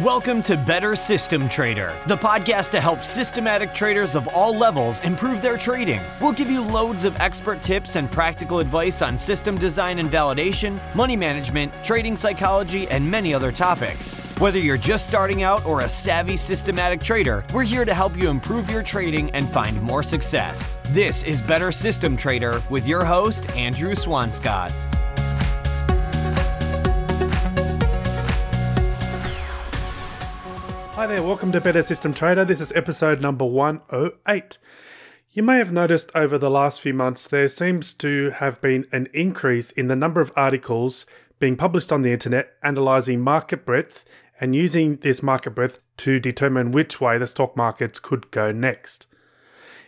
Welcome to Better System Trader, the podcast to help systematic traders of all levels improve their trading. We'll give you loads of expert tips and practical advice on system design and validation, money management, trading psychology, and many other topics. Whether you're just starting out or a savvy systematic trader, we're here to help you improve your trading and find more success. This is Better System Trader with your host, Andrew Swanscott. Hi there, welcome to Better System Trader. This is episode number 108. You may have noticed over the last few months there seems to have been an increase in the number of articles being published on the internet analysing market breadth and using this market breadth to determine which way the stock markets could go next.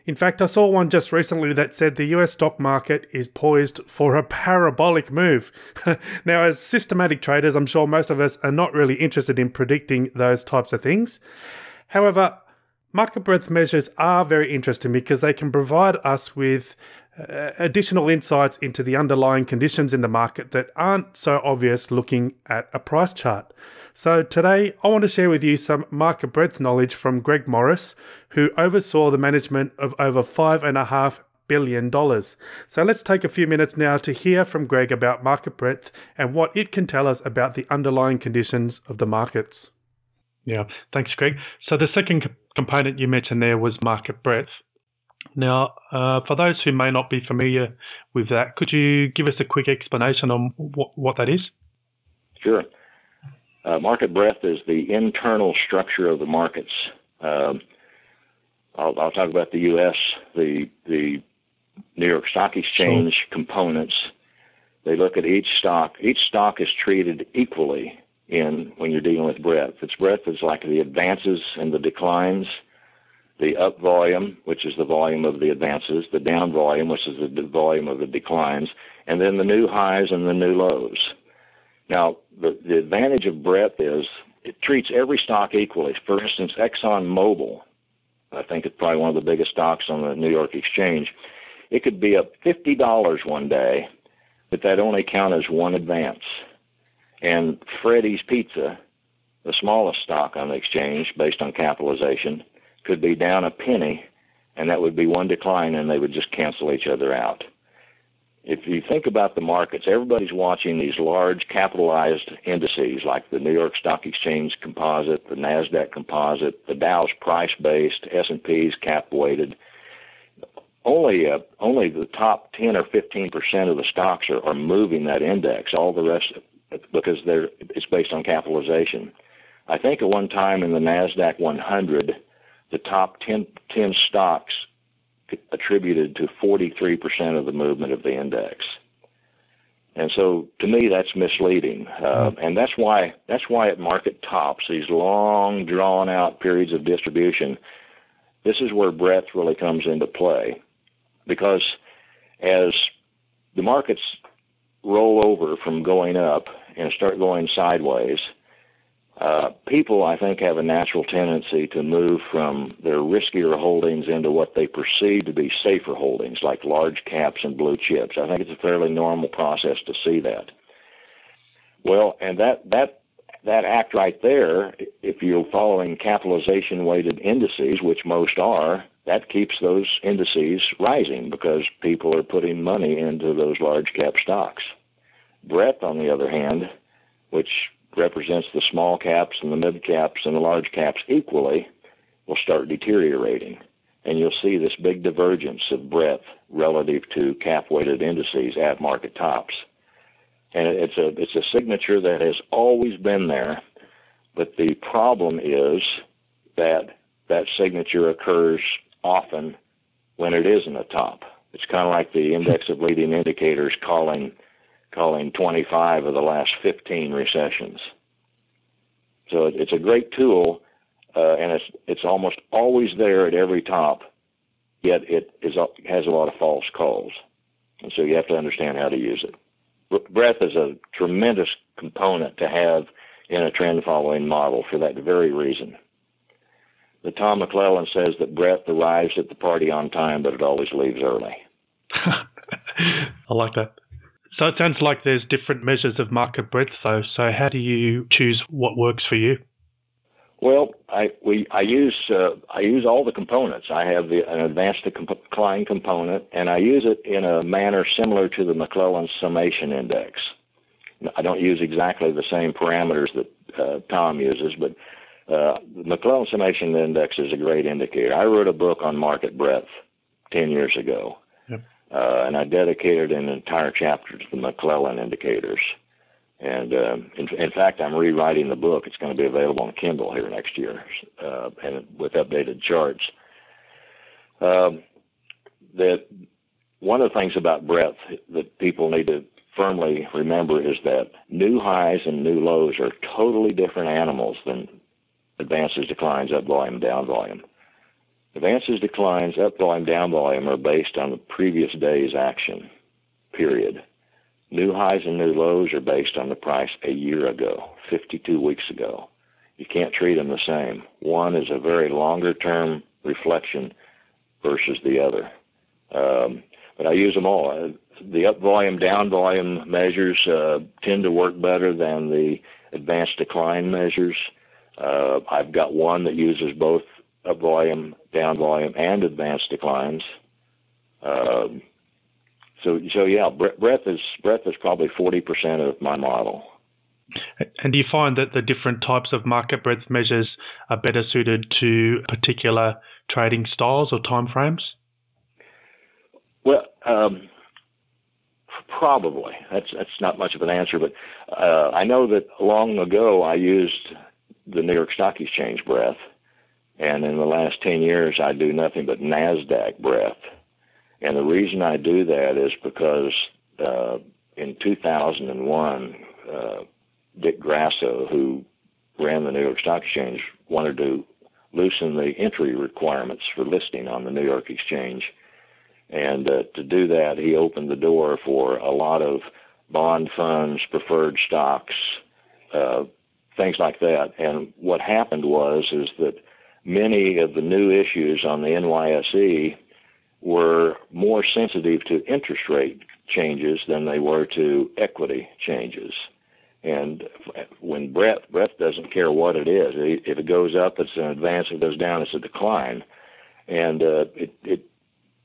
In fact, I saw one just recently that said the US stock market is poised for a parabolic move. Now, as systematic traders, I'm sure most of us are not really interested in predicting those types of things. However, market breadth measures are very interesting because they can provide us with additional insights into the underlying conditions in the market that aren't so obvious looking at a price chart. So today, I want to share with you some market breadth knowledge from Greg Morris, who oversaw the management of over $5.5 billion. So let's take a few minutes now to hear from Greg about market breadth and what it can tell us about the underlying conditions of the markets. Yeah, thanks, Greg. So the second component you mentioned there was market breadth. Now, for those who may not be familiar with that, could you give us a quick explanation on what that is? Sure. Market breadth is the internal structure of the markets. I'll talk about the U.S., the New York Stock Exchange components. They look at each stock. Each stock is treated equally when you're dealing with breadth. Its breadth is like the advances and the declines, the up volume, which is the volume of the advances, the down volume, which is the volume of the declines, and then the new highs and the new lows. Now, the advantage of breadth is it treats every stock equally. For instance, ExxonMobil, I think it's probably one of the biggest stocks on the New York Exchange. It could be up $50 one day, but that only count as one advance. And Freddy's Pizza, the smallest stock on the exchange based on capitalization, could be down a penny, and that would be one decline, and they would just cancel each other out. If you think about the markets, everybody's watching these large capitalized indices like the New York Stock Exchange Composite, the NASDAQ Composite, the Dow's price-based, S&P's cap-weighted. Only the top 10 or 15% of the stocks are moving that index. All the rest, because it's based on capitalization. I think at one time in the NASDAQ 100, the top 10 stocks attributed to 43% of the movement of the index. And so to me, that's misleading. And that's why at market tops, these long drawn out periods of distribution, this is where breadth really comes into play. Because as the markets roll over from going up and start going sideways, people, I think, have a natural tendency to move from their riskier holdings into what they perceive to be safer holdings, like large caps and blue chips. I think it's a fairly normal process to see that. Well, and that act right there, if you're following capitalization-weighted indices, which most are, that keeps those indices rising because people are putting money into those large cap stocks. Breadth, on the other hand, which represents the small caps and the mid caps and the large caps equally, will start deteriorating. And you'll see this big divergence of breadth relative to cap-weighted indices at market tops. And it's a signature that has always been there, but the problem is that that signature occurs often when it isn't a top. It's kind of like the index of leading indicators calling 25 of the last 15 recessions. So it's a great tool, and it's almost always there at every top, yet it has a lot of false calls. And so you have to understand how to use it. Breadth is a tremendous component to have in a trend-following model for that very reason. The Tom McClellan says that breadth arrives at the party on time, but it always leaves early. I like that. So it sounds like there's different measures of market breadth, though. So how do you choose what works for you? Well, I use all the components. I have an advanced decline component, and I use it in a manner similar to the McClellan summation index. I don't use exactly the same parameters that Tom uses, but the McClellan summation index is a great indicator. I wrote a book on market breadth 10 years ago, and I dedicated an entire chapter to the McClellan indicators. And in fact, I'm rewriting the book. It's going to be available on Kindle here next year, and with updated charts. That one of the things about breadth that people need to firmly remember is that new highs and new lows are totally different animals than advances, declines, up volume, down volume. Advances, declines, up volume, down volume are based on the previous day's action, period. New highs and new lows are based on the price a year ago, 52 weeks ago. You can't treat them the same. One is a very longer-term reflection versus the other. But I use them all. The up volume, down volume measures tend to work better than the advanced decline measures. I've got one that uses both up volume, down volume, and advanced declines. So yeah, breadth is probably 40% of my model. And do you find that the different types of market breadth measures are better suited to particular trading styles or timeframes? Well, probably. That's not much of an answer, but I know that long ago I used the New York Stock Exchange breadth, and in the last 10 years I do nothing but NASDAQ breadth. And the reason I do that is because in 2001, Dick Grasso, who ran the New York Stock Exchange, wanted to loosen the entry requirements for listing on the New York Exchange. And to do that, he opened the door for a lot of bond funds, preferred stocks, things like that. And what happened is that many of the new issues on the NYSE were more sensitive to interest rate changes than they were to equity changes. And when breadth doesn't care what it is. If it goes up, it's an advance. If it goes down, it's a decline. And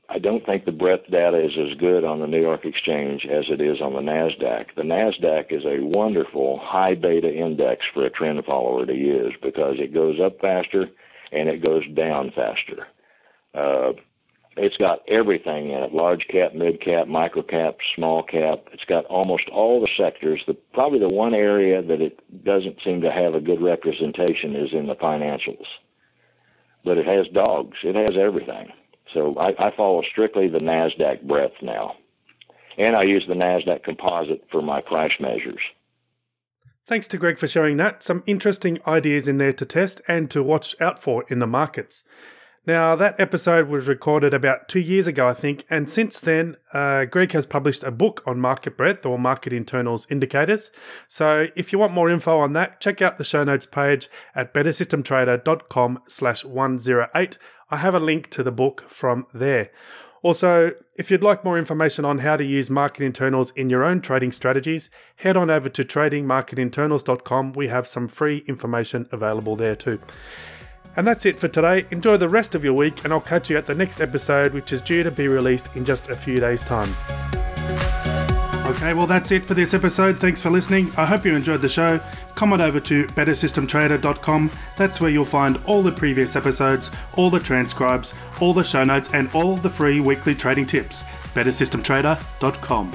I don't think the breadth data is as good on the New York Exchange as it is on the NASDAQ. The NASDAQ is a wonderful high beta index for a trend follower to use because it goes up faster and it goes down faster. It's got everything in it, large cap, mid cap, micro cap, small cap. It's got almost all the sectors. Probably the one area that it doesn't seem to have a good representation is in the financials. But it has dogs. It has everything. So I follow strictly the NASDAQ breadth now. And I use the NASDAQ composite for my price measures. Thanks to Greg for sharing that. Some interesting ideas in there to test and to watch out for in the markets. Now, that episode was recorded about 2 years ago, I think, and since then, Greg has published a book on market breadth or market internals indicators. So if you want more info on that, check out the show notes page at bettersystemtrader.com/108. I have a link to the book from there. Also, if you'd like more information on how to use market internals in your own trading strategies, head on over to tradingmarketinternals.com. We have some free information available there too. And that's it for today. Enjoy the rest of your week, and I'll catch you at the next episode, which is due to be released in just a few days' time. Okay, well, that's it for this episode. Thanks for listening. I hope you enjoyed the show. Come on over to bettersystemtrader.com. That's where you'll find all the previous episodes, all the transcribes, all the show notes, and all the free weekly trading tips. bettersystemtrader.com.